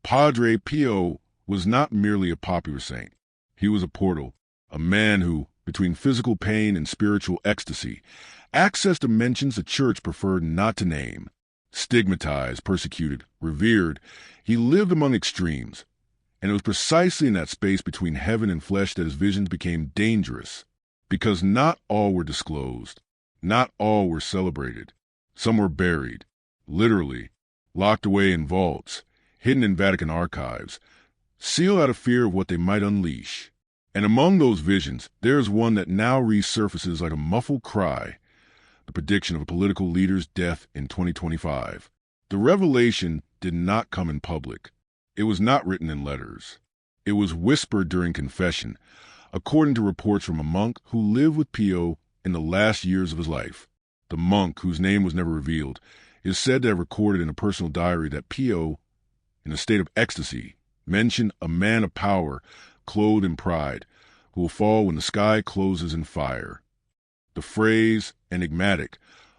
Padre Pio was not merely a popular saint. He was a portal, a man who, between physical pain and spiritual ecstasy, accessed dimensions the church preferred not to name. Stigmatized, persecuted, revered, he lived among extremes, and it was precisely in that space between heaven and flesh that his visions became dangerous, because not all were disclosed, not all were celebrated. Some were buried, literally, locked away in vaults, hidden in Vatican archives, sealed out of fear of what they might unleash. And among those visions, there is one that now resurfaces like a muffled cry, the prediction of a political leader's death in 2025. The revelation did not come in public. It was not written in letters. It was whispered during confession, according to reports from a monk who lived with Pio in the last years of his life. The monk, whose name was never revealed, is said to have recorded in a personal diary that Pio, in a state of ecstasy, mentioned a man of power, clothed in pride, who will fall when the sky closes in fire. The phrase, enigmatic,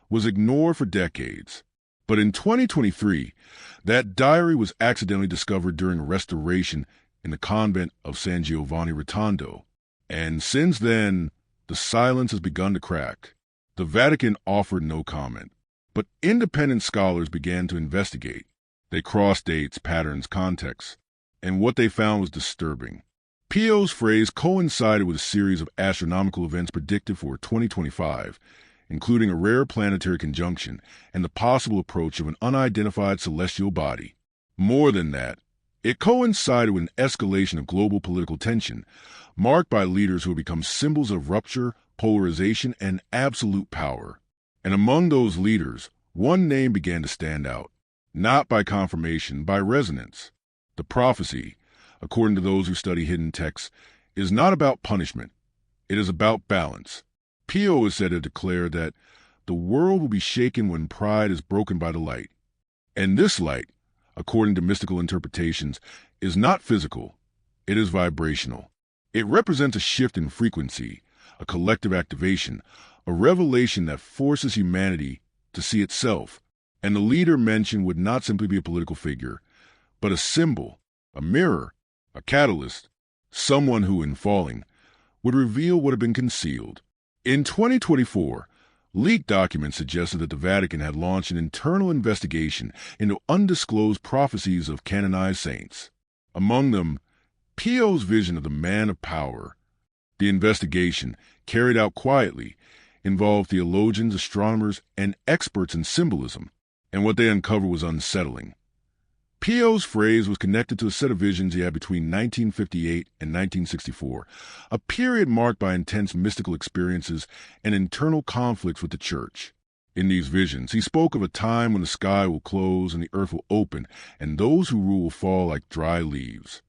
was ignored for decades. But in 2023, that diary was accidentally discovered during a restoration in the convent of San Giovanni Rotondo. And since then, the silence has begun to crack. The Vatican offered no comment, but independent scholars began to investigate. They crossed dates, patterns, contexts, and what they found was disturbing. Pio's phrase coincided with a series of astronomical events predicted for 2025, including a rare planetary conjunction and the possible approach of an unidentified celestial body. More than that, it coincided with an escalation of global political tension, marked by leaders who have become symbols of rupture, polarization, and absolute power. And among those leaders, one name began to stand out, not by confirmation, by resonance. The prophecy, according to those who study hidden texts, is not about punishment. It is about balance. Pio is said to declare that the world will be shaken when pride is broken by the light. And this light, according to mystical interpretations, is not physical. It is vibrational. It represents a shift in frequency, a collective activation, a revelation that forces humanity to see itself. And the leader mentioned would not simply be a political figure, but a symbol, a mirror, a catalyst, someone who, in falling, would reveal what had been concealed. In 2024, leaked documents suggested that the Vatican had launched an internal investigation into undisclosed prophecies of canonized saints. Among them, Pio's vision of the man of power. The investigation, carried out quietly, involved theologians, astronomers, and experts in symbolism, and what they uncovered was unsettling. Pio's phrase was connected to a set of visions he had between 1958 and 1964, a period marked by intense mystical experiences and internal conflicts with the Church. In these visions, he spoke of a time when the sky will close and the earth will open, and those who rule will fall like dry leaves.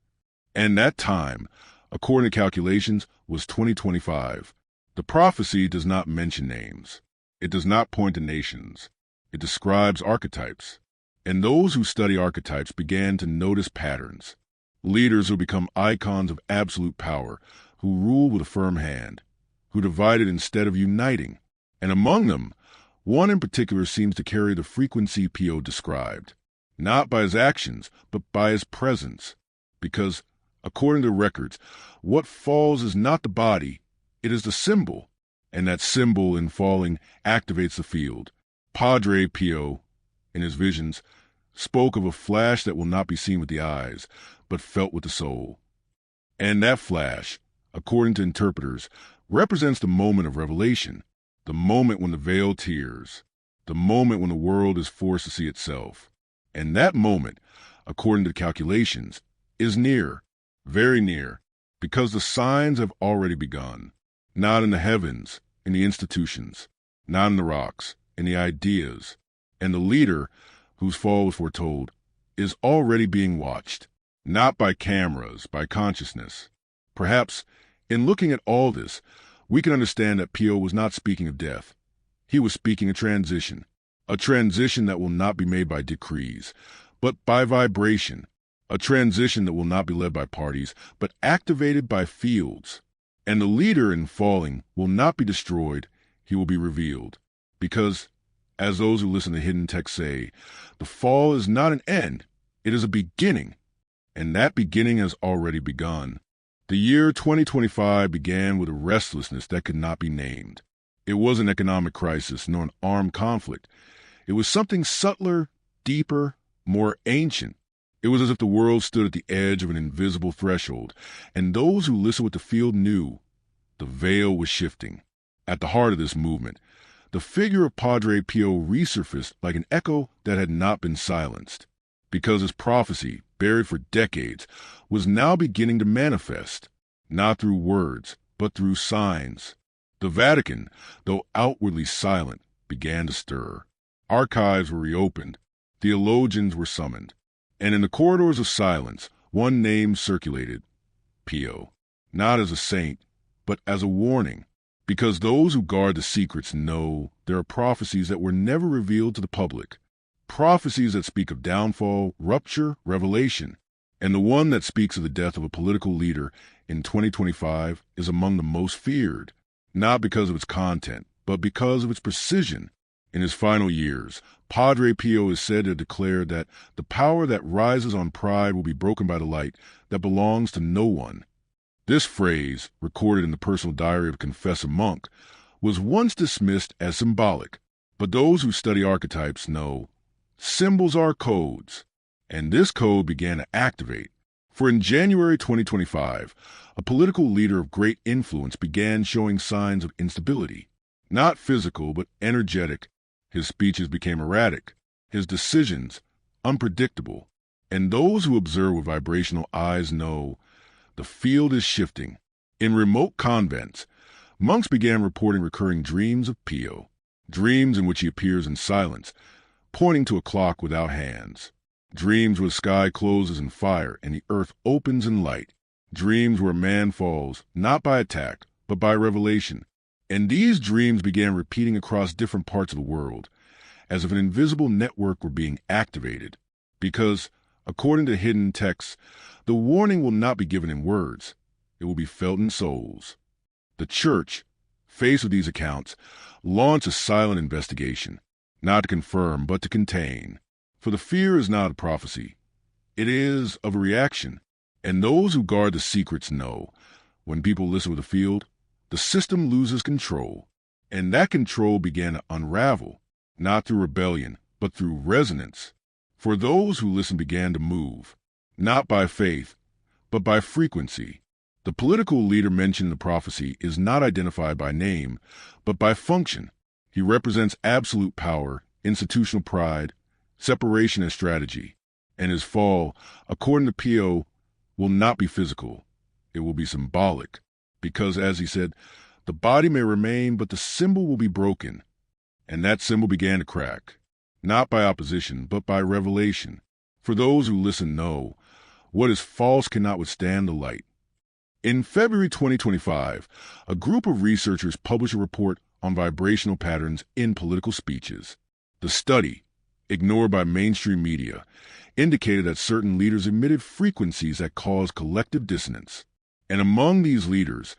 And that time, according to calculations, was 2025. The prophecy does not mention names. It does not point to nations. It describes archetypes. And those who study archetypes began to notice patterns. Leaders who become icons of absolute power, who rule with a firm hand, who divided instead of uniting. And among them, one in particular seems to carry the frequency Pio described, not by his actions, but by his presence. Because, according to records, what falls is not the body, it is the symbol. And that symbol, in falling, activates the field. Padre Pio, in his visions, spoke of a flash that will not be seen with the eyes, but felt with the soul. And that flash, according to interpreters, represents the moment of revelation, the moment when the veil tears, the moment when the world is forced to see itself. And that moment, according to calculations, is near, very near, because the signs have already begun, not in the heavens, in the institutions, not in the rocks, in the ideas. And the leader, whose fall was foretold, is already being watched, not by cameras, by consciousness. Perhaps, in looking at all this, we can understand that Pio was not speaking of death. He was speaking a transition that will not be made by decrees, but by vibration, a transition that will not be led by parties, but activated by fields. And the leader, in falling, will not be destroyed, he will be revealed, because, as those who listen to hidden texts say, the fall is not an end, it is a beginning. and that beginning has already begun. The year 2025 began with a restlessness that could not be named. It was an economic crisis, nor an armed conflict. It was something subtler, deeper, more ancient. It was as if the world stood at the edge of an invisible threshold, and those who listened with the field knew the veil was shifting. At the heart of this movement, the figure of Padre Pio resurfaced like an echo that had not been silenced, because his prophecy, buried for decades, was now beginning to manifest, not through words, but through signs. The Vatican, though outwardly silent, began to stir. Archives were reopened, theologians were summoned, and in the corridors of silence, one name circulated: Pio, not as a saint, but as a warning, because those who guard the secrets know there are prophecies that were never revealed to the public, prophecies that speak of downfall, rupture, revelation, and the one that speaks of the death of a political leader in 2025 is among the most feared, not because of its content, but because of its precision. In his final years, Padre Pio is said to declare that the power that rises on pride will be broken by the light that belongs to no one. This phrase, recorded in the personal diary of a confessor monk, was once dismissed as symbolic, but those who study archetypes know symbols are codes, and this code began to activate. For in January 2025, a political leader of great influence began showing signs of instability, not physical but energetic. His speeches became erratic, his decisions unpredictable, and those who observe with vibrational eyes know the field is shifting. In remote convents, monks began reporting recurring dreams of Pio, dreams in which he appears in silence, pointing to a clock without hands, dreams where the sky closes in fire and the earth opens in light, dreams where a man falls not by attack but by revelation. And these dreams began repeating across different parts of the world, as if an invisible network were being activated. Because, according to hidden texts, the warning will not be given in words, it will be felt in souls. The Church, faced with these accounts, launched a silent investigation, not to confirm but to contain. For the fear is not a prophecy, it is of a reaction. And those who guard the secrets know, when people listen with the field, the system loses control, and that control began to unravel, not through rebellion, but through resonance. For those who listen began to move, not by faith, but by frequency. The political leader mentioned in the prophecy is not identified by name, but by function. He represents absolute power, institutional pride, separation as strategy, and his fall, according to Pio, will not be physical. It will be symbolic. Because, as he said, the body may remain, but the symbol will be broken. And that symbol began to crack, not by opposition, but by revelation. For those who listen know, what is false cannot withstand the light. In February 2025, a group of researchers published a report on vibrational patterns in political speeches. The study, ignored by mainstream media, indicated that certain leaders emitted frequencies that caused collective dissonance. And among these leaders,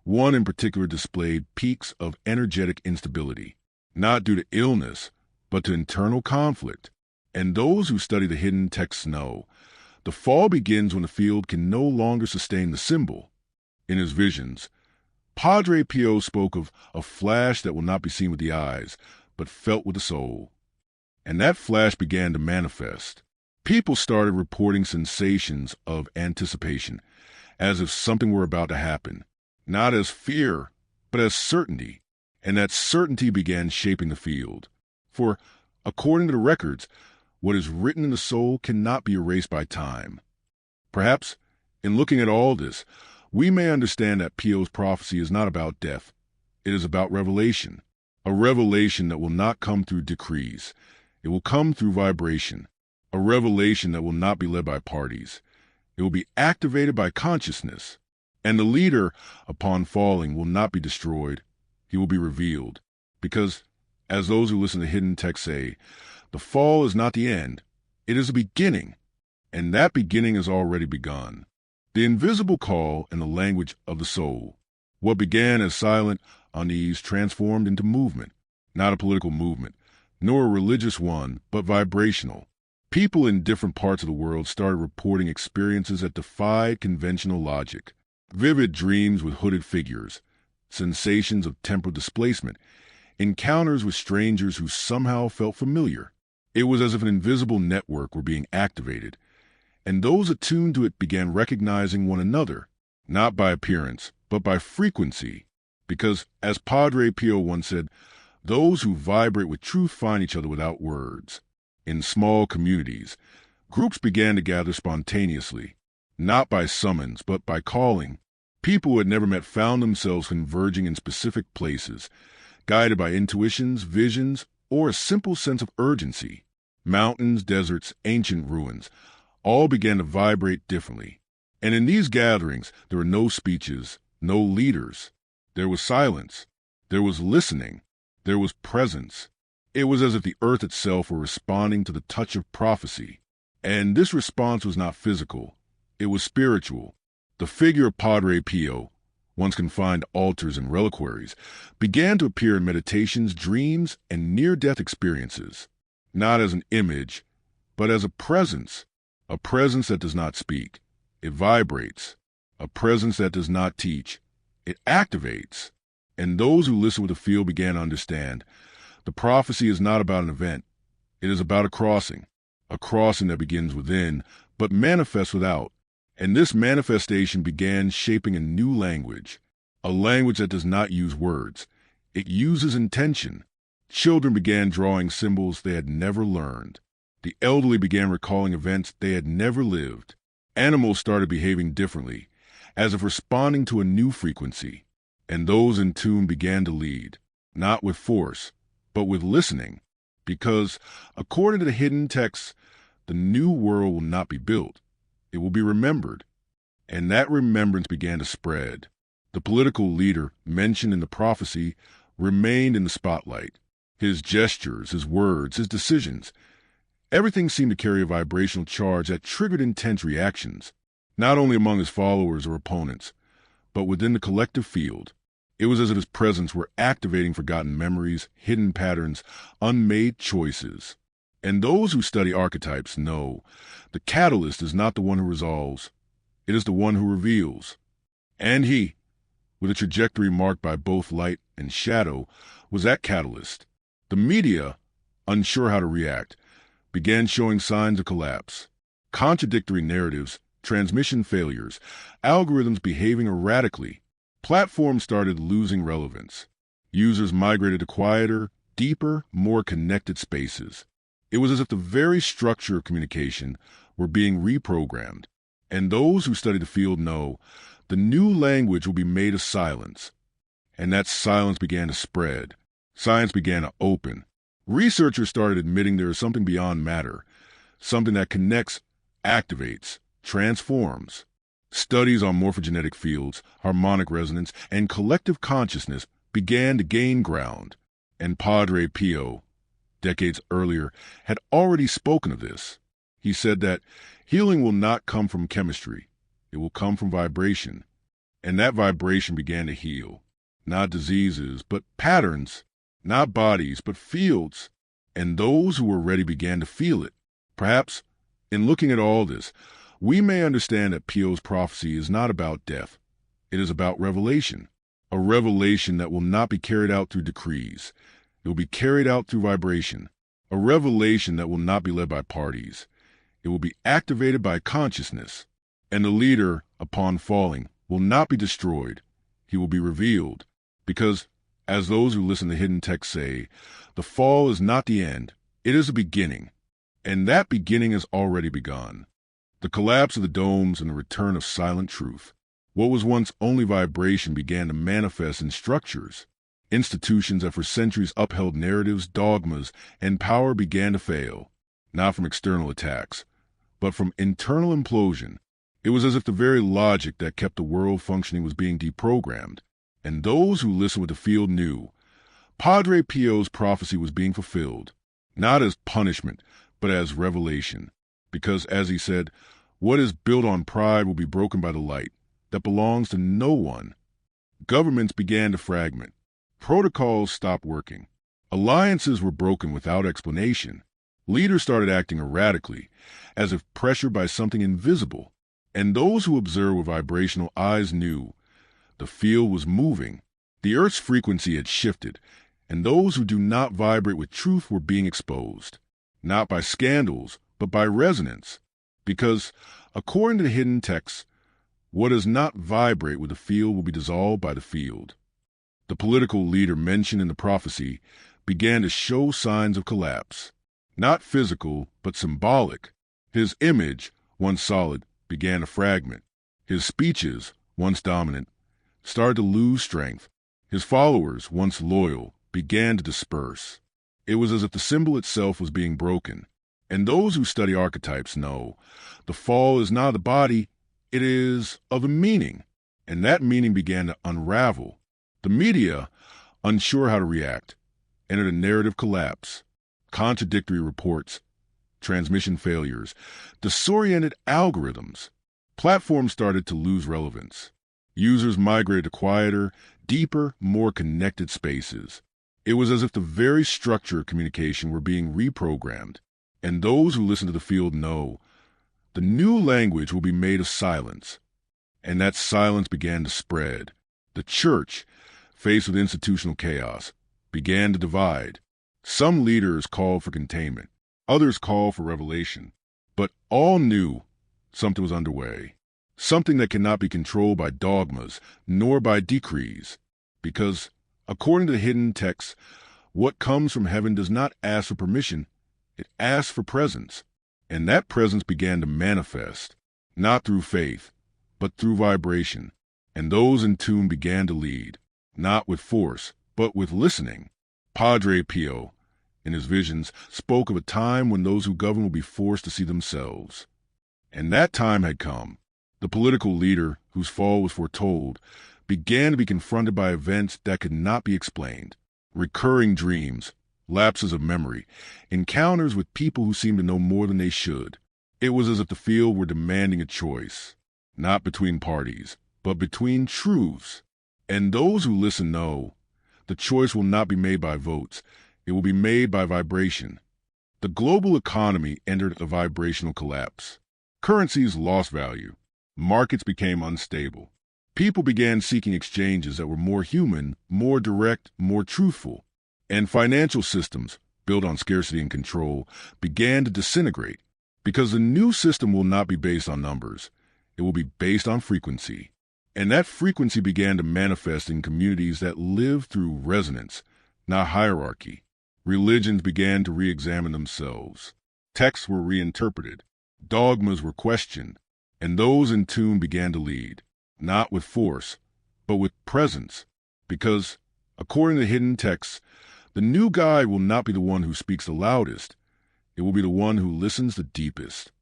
one in particular displayed peaks of energetic instability, not due to illness, but to internal conflict. And those who study the hidden texts know, the fall begins when the field can no longer sustain the symbol. In his visions, Padre Pio spoke of a flash that will not be seen with the eyes, but felt with the soul. And that flash began to manifest. People started reporting sensations of anticipation, as if something were about to happen, not as fear, but as certainty, and that certainty began shaping the field. For, according to the records, what is written in the soul cannot be erased by time. Perhaps, in looking at all this, we may understand that Pio's prophecy is not about death. It is about revelation, a revelation that will not come through decrees. It will come through vibration, a revelation that will not be led by parties. It will be activated by consciousness, and the leader, upon falling, will not be destroyed. He will be revealed, because, as those who listen to hidden texts say, the fall is not the end, it is a beginning, and that beginning has already begun. The invisible call and the language of the soul. What began as silent unease transformed into movement, not a political movement, nor a religious one, but vibrational. People in different parts of the world started reporting experiences that defied conventional logic. Vivid dreams with hooded figures, sensations of temporal displacement, encounters with strangers who somehow felt familiar. It was as if an invisible network were being activated, and those attuned to it began recognizing one another, not by appearance, but by frequency. Because, as Padre Pio once said, those who vibrate with truth find each other without words. In small communities, groups began to gather spontaneously, not by summons, but by calling. People who had never met found themselves converging in specific places, guided by intuitions, visions, or a simple sense of urgency. Mountains, deserts, ancient ruins, all began to vibrate differently. And in these gatherings, there were no speeches, no leaders. There was silence. There was listening. There was presence. It was as if the earth itself were responding to the touch of prophecy. And this response was not physical. It was spiritual. The figure of Padre Pio, once confined to altars and reliquaries, began to appear in meditations, dreams, and near-death experiences, not as an image, but as a presence that does not speak. It vibrates. A presence that does not teach. It activates. And those who listened with the feel began to understand. The prophecy is not about an event. It is about a crossing that begins within, but manifests without. And this manifestation began shaping a new language, a language that does not use words. It uses intention. Children began drawing symbols they had never learned. The elderly began recalling events they had never lived. Animals started behaving differently, as if responding to a new frequency. And those in tune began to lead, not with force, but with listening. Because, according to the hidden texts, the new world will not be built. It will be remembered. And that remembrance began to spread. The political leader mentioned in the prophecy remained in the spotlight. His gestures, his words, his decisions. Everything seemed to carry a vibrational charge that triggered intense reactions, not only among his followers or opponents, but within the collective field. It was as if his presence were activating forgotten memories, hidden patterns, unmade choices. And those who study archetypes know the catalyst is not the one who resolves. It is the one who reveals. And he, with a trajectory marked by both light and shadow, was that catalyst. The media, unsure how to react, began showing signs of collapse. Contradictory narratives, transmission failures, algorithms behaving erratically. Platforms started losing relevance. Users migrated to quieter, deeper, more connected spaces. It was as if the very structure of communication were being reprogrammed. And those who study the field know the new language will be made of silence. And that silence began to spread. Science began to open. Researchers started admitting there is something beyond matter, something that connects, activates, transforms. Studies on morphogenetic fields, harmonic resonance, and collective consciousness began to gain ground. And Padre Pio, decades earlier, had already spoken of this. He said that healing will not come from chemistry. It will come from vibration. And that vibration began to heal. Not diseases, but patterns. Not bodies, but fields. And those who were ready began to feel it. Perhaps, in looking at all this, we may understand that Pio's prophecy is not about death. It is about revelation. A revelation that will not be carried out through decrees. It will be carried out through vibration. A revelation that will not be led by parties. It will be activated by consciousness. And the leader, upon falling, will not be destroyed. He will be revealed. Because, as those who listen to hidden texts say, the fall is not the end. It is a beginning. And that beginning has already begun. The collapse of the domes and the return of silent truth. What was once only vibration began to manifest in structures. Institutions that for centuries upheld narratives, dogmas, and power began to fail, not from external attacks, but from internal implosion. It was as if the very logic that kept the world functioning was being deprogrammed, and those who listened with the field knew Padre Pio's prophecy was being fulfilled, not as punishment, but as revelation. Because, as he said, what is built on pride will be broken by the light that belongs to no one. Governments began to fragment. Protocols stopped working. Alliances were broken without explanation. Leaders started acting erratically, as if pressured by something invisible, and those who observed with vibrational eyes knew the field was moving. The Earth's frequency had shifted, and those who do not vibrate with truth were being exposed, not by scandals, but by resonance. Because, according to the hidden texts, what does not vibrate with the field will be dissolved by the field. The political leader mentioned in the prophecy began to show signs of collapse, not physical, but symbolic. His image, once solid, began to fragment. His speeches, once dominant, started to lose strength. His followers, once loyal, began to disperse. It was as if the symbol itself was being broken. And those who study archetypes know the fall is not of the body, it is of the meaning. And that meaning began to unravel. The media, unsure how to react, entered a narrative collapse. Contradictory reports, transmission failures, disoriented algorithms. Platforms started to lose relevance. Users migrated to quieter, deeper, more connected spaces. It was as if the very structure of communication were being reprogrammed. And those who listen to the field know the new language will be made of silence. And that silence began to spread. The church, faced with institutional chaos, began to divide. Some leaders called for containment. Others called for revelation. But all knew something was underway. Something that cannot be controlled by dogmas, nor by decrees. Because, according to the hidden texts, what comes from heaven does not ask for permission, it asks for presence. And that presence began to manifest, not through faith, but through vibration. And those in tune began to lead, not with force, but with listening. Padre Pio, in his visions, spoke of a time when those who govern will be forced to see themselves. And that time had come. The political leader, whose fall was foretold, began to be confronted by events that could not be explained. Recurring dreams, lapses of memory, encounters with people who seemed to know more than they should. It was as if the field were demanding a choice, not between parties, but between truths. And those who listen know the choice will not be made by votes. It will be made by vibration. The global economy entered a vibrational collapse. Currencies lost value. Markets became unstable. People began seeking exchanges that were more human, more direct, more truthful. And financial systems, built on scarcity and control, began to disintegrate. Because the new system will not be based on numbers. It will be based on frequency. And that frequency began to manifest in communities that lived through resonance, not hierarchy. Religions began to re-examine themselves. Texts were reinterpreted. Dogmas were questioned. And those in tune began to lead, not with force, but with presence. Because, according to hidden texts, the new guide will not be the one who speaks the loudest. It will be the one who listens the deepest.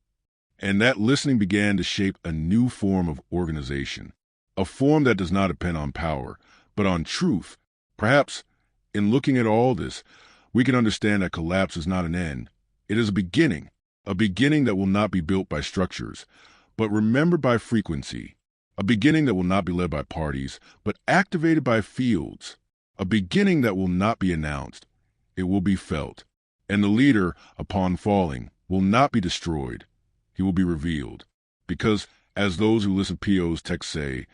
And that listening began to shape a new form of organization. A form that does not depend on power, but on truth. Perhaps, in looking at all this, we can understand that collapse is not an end. It is a beginning that will not be built by structures, but remembered by frequency. A beginning that will not be led by parties, but activated by fields. A beginning that will not be announced. It will be felt. And the leader, upon falling, will not be destroyed. He will be revealed. Because, as those who listen to Pio's text say,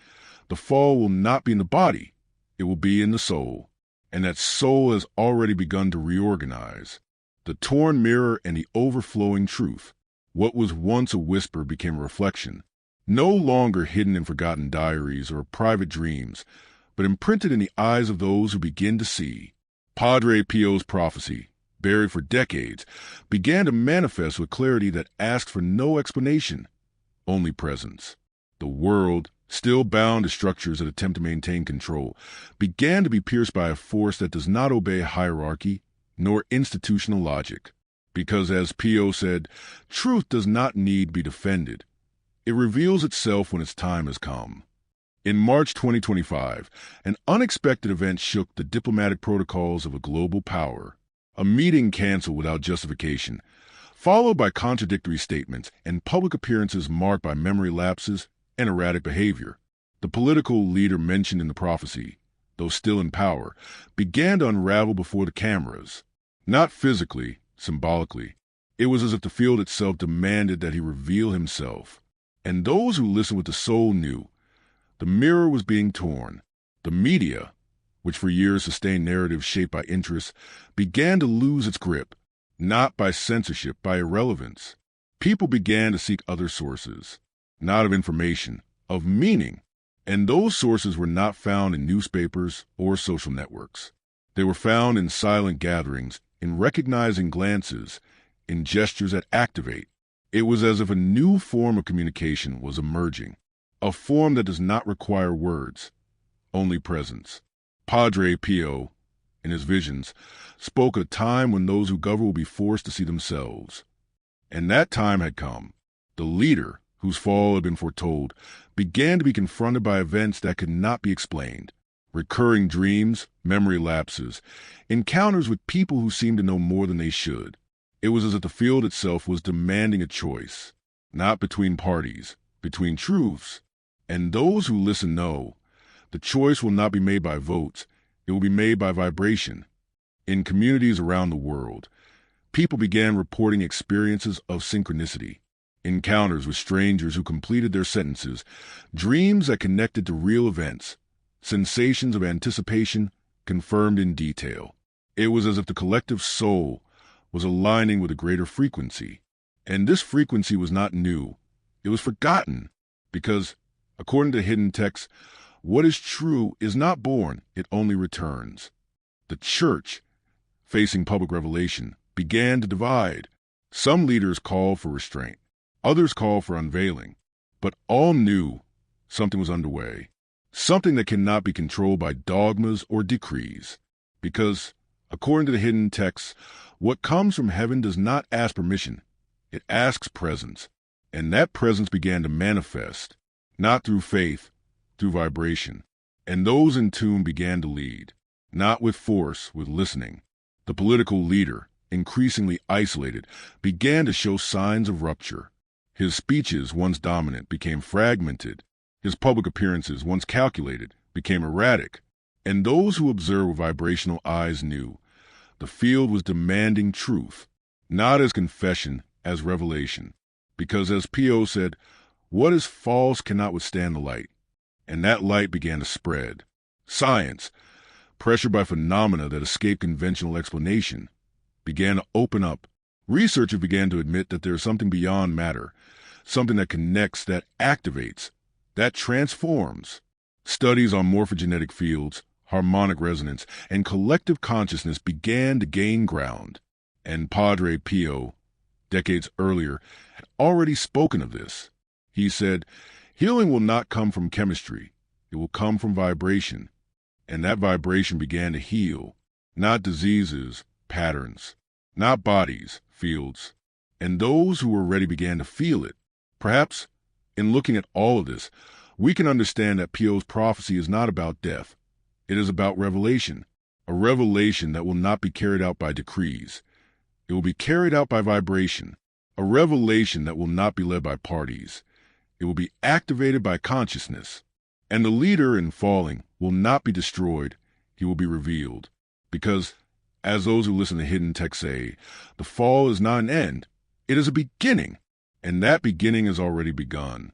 the fall will not be in the body. It will be in the soul. And that soul has already begun to reorganize. The torn mirror and the overflowing truth. What was once a whisper became a reflection. No longer hidden in forgotten diaries or private dreams, but imprinted in the eyes of those who begin to see. Padre Pio's prophecy, buried for decades, began to manifest with clarity that asked for no explanation, only presence. The world, still bound to structures that attempt to maintain control, began to be pierced by a force that does not obey hierarchy nor institutional logic. Because, as Pio said, truth does not need to be defended. It reveals itself when its time has come. In March 2025, an unexpected event shook the diplomatic protocols of a global power. A meeting canceled without justification, followed by contradictory statements and public appearances marked by memory lapses and erratic behavior. The political leader mentioned in the prophecy, though still in power, began to unravel before the cameras. Not physically, symbolically. It was as if the field itself demanded that he reveal himself. And those who listened with the soul knew the mirror was being torn. The media, which for years sustained narratives shaped by interests, began to lose its grip, not by censorship, by irrelevance. People began to seek other sources, not of information, of meaning. And those sources were not found in newspapers or social networks. They were found in silent gatherings, in recognizing glances, in gestures that activate. It was as if a new form of communication was emerging, a form that does not require words, only presence. Padre Pio, in his visions, spoke of a time when those who govern will be forced to see themselves. And that time had come. The leader, whose fall had been foretold, began to be confronted by events that could not be explained. Recurring dreams, memory lapses, encounters with people who seemed to know more than they should. It was as if the field itself was demanding a choice, not between parties, between truths. And those who listen know, the choice will not be made by votes, it will be made by vibration. In communities around the world, people began reporting experiences of synchronicity, encounters with strangers who completed their sentences, dreams that connected to real events, sensations of anticipation confirmed in detail. It was as if the collective soul was aligning with a greater frequency. And this frequency was not new. It was forgotten, because, according to hidden texts, what is true is not born, it only returns. The church, facing public revelation, began to divide. Some leaders called for restraint. Others called for unveiling. But all knew something was underway. Something that cannot be controlled by dogmas or decrees. Because, according to the hidden texts, what comes from heaven does not ask permission. It asks presence. And that presence began to manifest, not through faith, through vibration. And those in tune began to lead, not with force, with listening. The political leader, increasingly isolated, began to show signs of rupture. His speeches, once dominant, became fragmented. His public appearances, once calculated, became erratic. And those who observed with vibrational eyes knew the field was demanding truth, not as confession, as revelation. Because, as Pio said, what is false cannot withstand the light. And that light began to spread. Science, pressured by phenomena that escaped conventional explanation, began to open up. Researchers began to admit that there is something beyond matter, something that connects, that activates, that transforms. Studies on morphogenetic fields, harmonic resonance, and collective consciousness began to gain ground. And Padre Pio, decades earlier, had already spoken of this. He said, healing will not come from chemistry, it will come from vibration. And that vibration began to heal, not diseases, patterns, not bodies, fields. And those who were ready began to feel it. Perhaps, in looking at all of this, we can understand that Pio's prophecy is not about death. It is about revelation, a revelation that will not be carried out by decrees. It will be carried out by vibration, a revelation that will not be led by parties. It will be activated by consciousness. And the leader in falling will not be destroyed, he will be revealed. Because, as those who listen to hidden texts say, the fall is not an end, it is a beginning. And that beginning has already begun.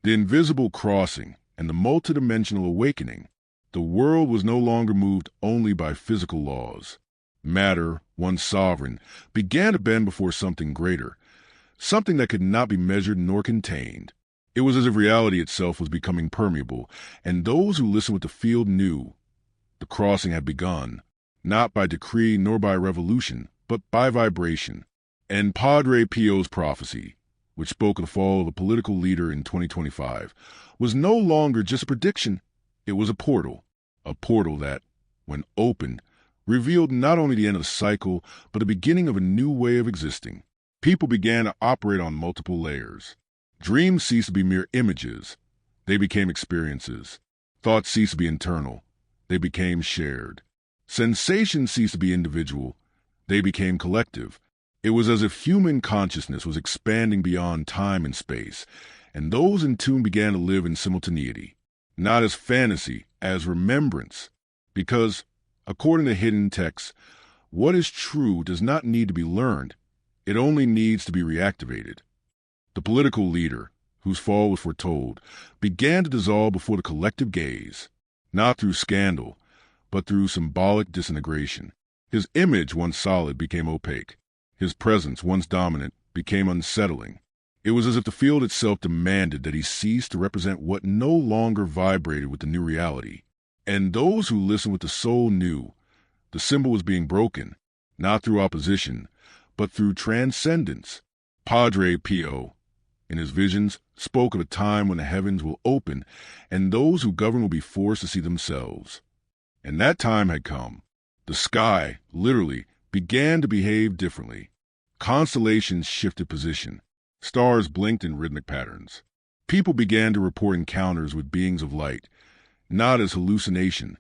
The invisible crossing and the multidimensional awakening. The world was no longer moved only by physical laws. Matter, once sovereign, began to bend before something greater, something that could not be measured nor contained. It was as if reality itself was becoming permeable, and those who listened with the field knew the crossing had begun, not by decree nor by revolution, but by vibration. And Padre Pio's prophecy, which spoke of the fall of a political leader in 2025, was no longer just a prediction. It was a portal that, when opened, revealed not only the end of the cycle, but the beginning of a new way of existing. People began to operate on multiple layers. Dreams ceased to be mere images. They became experiences. Thoughts ceased to be internal. They became shared. Sensations ceased to be individual. They became collective. It was as if human consciousness was expanding beyond time and space, and those in tune began to live in simultaneity, not as fantasy, as remembrance. Because, according to hidden texts, what is true does not need to be learned, It only needs to be reactivated. The political leader, whose fall was foretold, began to dissolve before the collective gaze, not through scandal, but through symbolic disintegration. His image, once solid, became opaque. His presence, once dominant, became unsettling. It was as if the field itself demanded that he cease to represent what no longer vibrated with the new reality. And those who listened with the soul knew the symbol was being broken, not through opposition, but through transcendence. Padre Pio, in his visions, spoke of a time when the heavens will open and those who govern will be forced to see themselves. And that time had come. The sky, literally, began to behave differently. Constellations shifted position. Stars blinked in rhythmic patterns. People began to report encounters with beings of light, not as hallucination,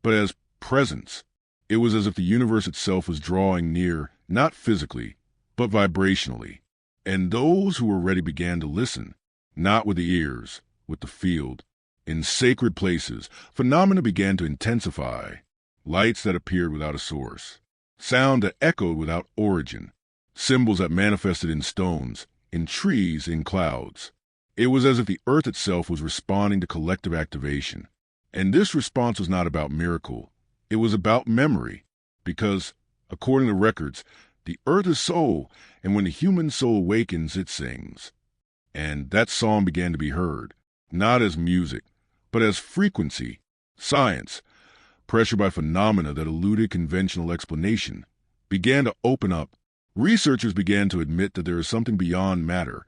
but as presence. It was as if the universe itself was drawing near, not physically, but vibrationally. And those who were ready began to listen, not with the ears, with the field. In sacred places, phenomena began to intensify. Lights that appeared without a source, sound that echoed without origin, symbols that manifested in stones, in trees, in clouds. It was as if the earth itself was responding to collective activation. And this response was not about miracle. It was about memory. Because, according to records, the earth is soul, and when the human soul awakens, it sings. And that song began to be heard, not as music, but as frequency, science, pressured by phenomena that eluded conventional explanation, began to open up. Researchers began to admit that there is something beyond matter,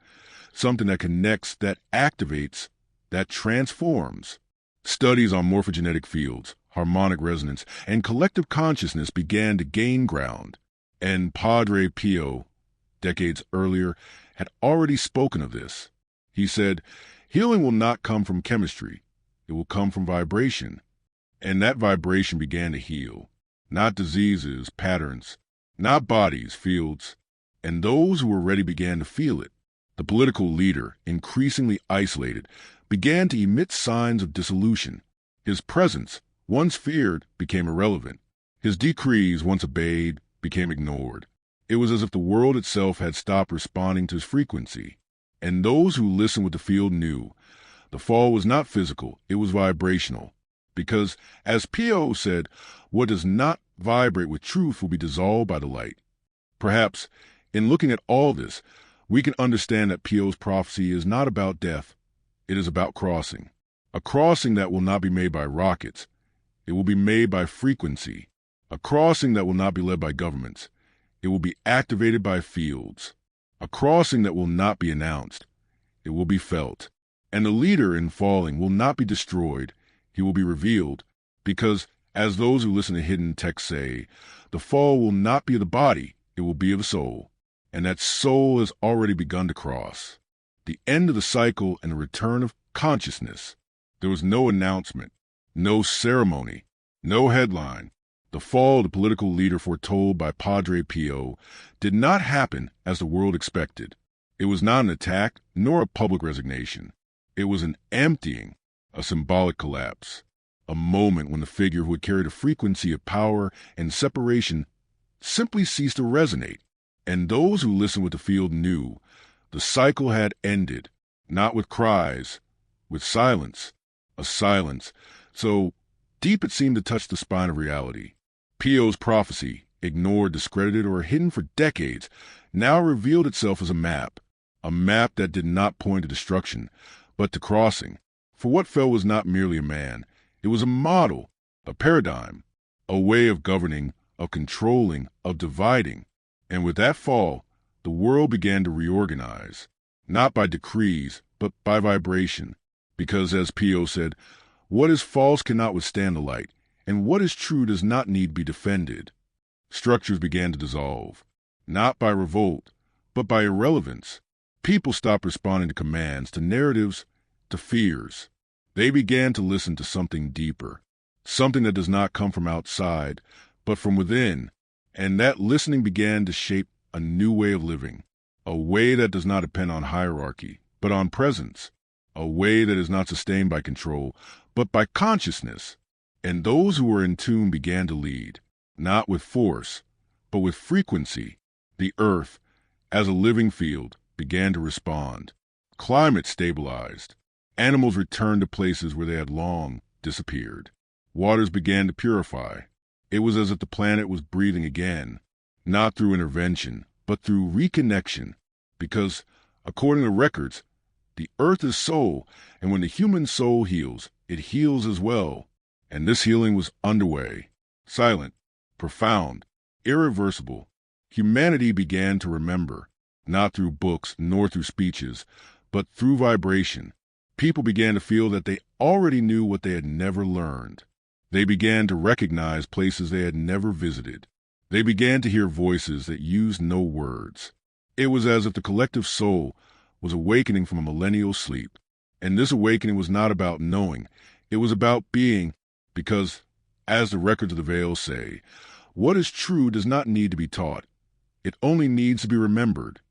something that connects, that activates, that transforms. Studies on morphogenetic fields, harmonic resonance, and collective consciousness began to gain ground. And Padre Pio, decades earlier, had already spoken of this. He said, "Healing will not come from chemistry. It will come from vibration." And that vibration began to heal. Not diseases, patterns, not bodies, fields. And those who were ready began to feel it. The political leader, increasingly isolated, began to emit signs of dissolution. His presence, once feared, became irrelevant. His decrees, once obeyed, became ignored. It was as if the world itself had stopped responding to his frequency. And those who listened with the field knew the fall was not physical, it was vibrational. Because, as Pio said, what does not vibrate with truth will be dissolved by the light. Perhaps, in looking at all this, we can understand that Pio's prophecy is not about death. It is about crossing. A crossing that will not be made by rockets. It will be made by frequency. A crossing that will not be led by governments. It will be activated by fields. A crossing that will not be announced. It will be felt. And the leader in falling will not be destroyed. He will be revealed, because, as those who listen to hidden texts say, the fall will not be of the body, it will be of the soul. And that soul has already begun to cross. The end of the cycle and the return of consciousness. There was no announcement, no ceremony, no headline. The fall of the political leader foretold by Padre Pio did not happen as the world expected. It was not an attack, nor a public resignation. It was an emptying, a symbolic collapse, a moment when the figure who had carried a frequency of power and separation simply ceased to resonate. And those who listened with the field knew the cycle had ended, not with cries, with silence, a silence so deep it seemed to touch the spine of reality. Pio's prophecy, ignored, discredited, or hidden for decades, now revealed itself as a map that did not point to destruction, but to crossing. For what fell was not merely a man, it was a model, a paradigm, a way of governing, of controlling, of dividing. And with that fall, the world began to reorganize, not by decrees, but by vibration. Because, as Pio said, what is false cannot withstand the light, and what is true does not need to be defended. Structures began to dissolve, not by revolt, but by irrelevance. People stopped responding to commands, to narratives, to fears. They began to listen to something deeper, something that does not come from outside, but from within. And that listening began to shape a new way of living, a way that does not depend on hierarchy, but on presence, a way that is not sustained by control, but by consciousness. And those who were in tune began to lead, not with force, but with frequency. The earth, as a living field began to respond. Climate stabilized. Animals returned to places where they had long disappeared. Waters began to purify. It was as if the planet was breathing again, not through intervention, but through reconnection, because, according to records, the earth is soul, and when the human soul heals, it heals as well. And this healing was underway, silent, profound, irreversible. Humanity began to remember, not through books nor through speeches, but through vibration. People began to feel that they already knew what they had never learned. They began to recognize places they had never visited. They began to hear voices that used no words. It was as if the collective soul was awakening from a millennial sleep. And this awakening was not about knowing. It was about being, because, as the records of the veil say, what is true does not need to be taught. It only needs to be remembered.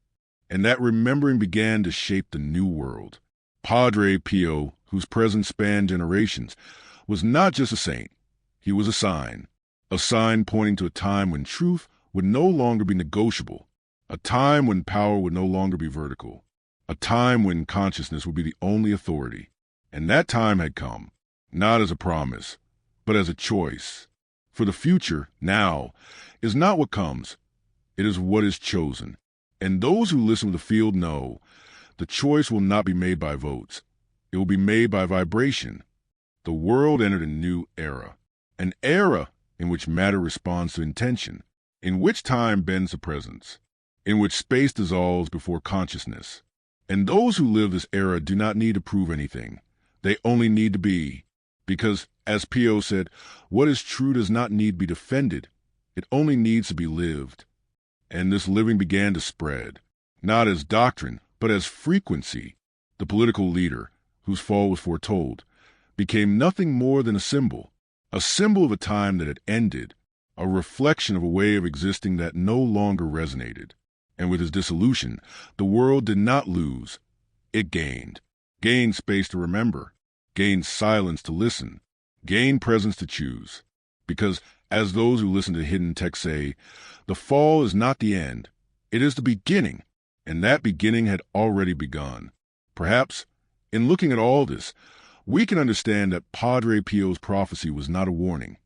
And that remembering began to shape the new world. Padre Pio, whose presence spanned generations, was not just a saint. He was a sign pointing to a time when truth would no longer be negotiable, a time when power would no longer be vertical, a time when consciousness would be the only authority. And that time had come, not as a promise, but as a choice. For the future, now, is not what comes. It is what is chosen. And those who listen with the field know the choice will not be made by votes. It will be made by vibration. The world entered a new era, an era in which matter responds to intention, in which time bends to presence, in which space dissolves before consciousness. And those who live this era do not need to prove anything. They only need to be. Because, as Pio said, what is true does not need to be defended. It only needs to be lived. And this living began to spread, not as doctrine, but as frequency. The political leader, whose fall was foretold, became nothing more than a symbol of a time that had ended, a reflection of a way of existing that no longer resonated. And with his dissolution, the world did not lose. It gained space to remember, gained silence to listen, gained presence to choose. Because, as those who listen to hidden texts say, the fall is not the end. It is the beginning, and that beginning had already begun. Perhaps, in looking at all this, we can understand that Padre Pio's prophecy was not a warning.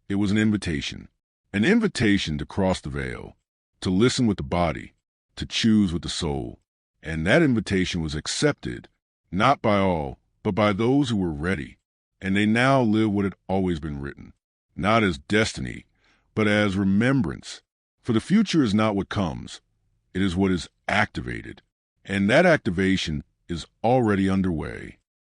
It was an invitation to cross the veil, to listen with the body, to choose with the soul. And that invitation was accepted, not by all, but by those who were ready. And they now live what had always been written, not as destiny, but as remembrance. For the future is not what comes, it is what is activated. And that activation is already underway.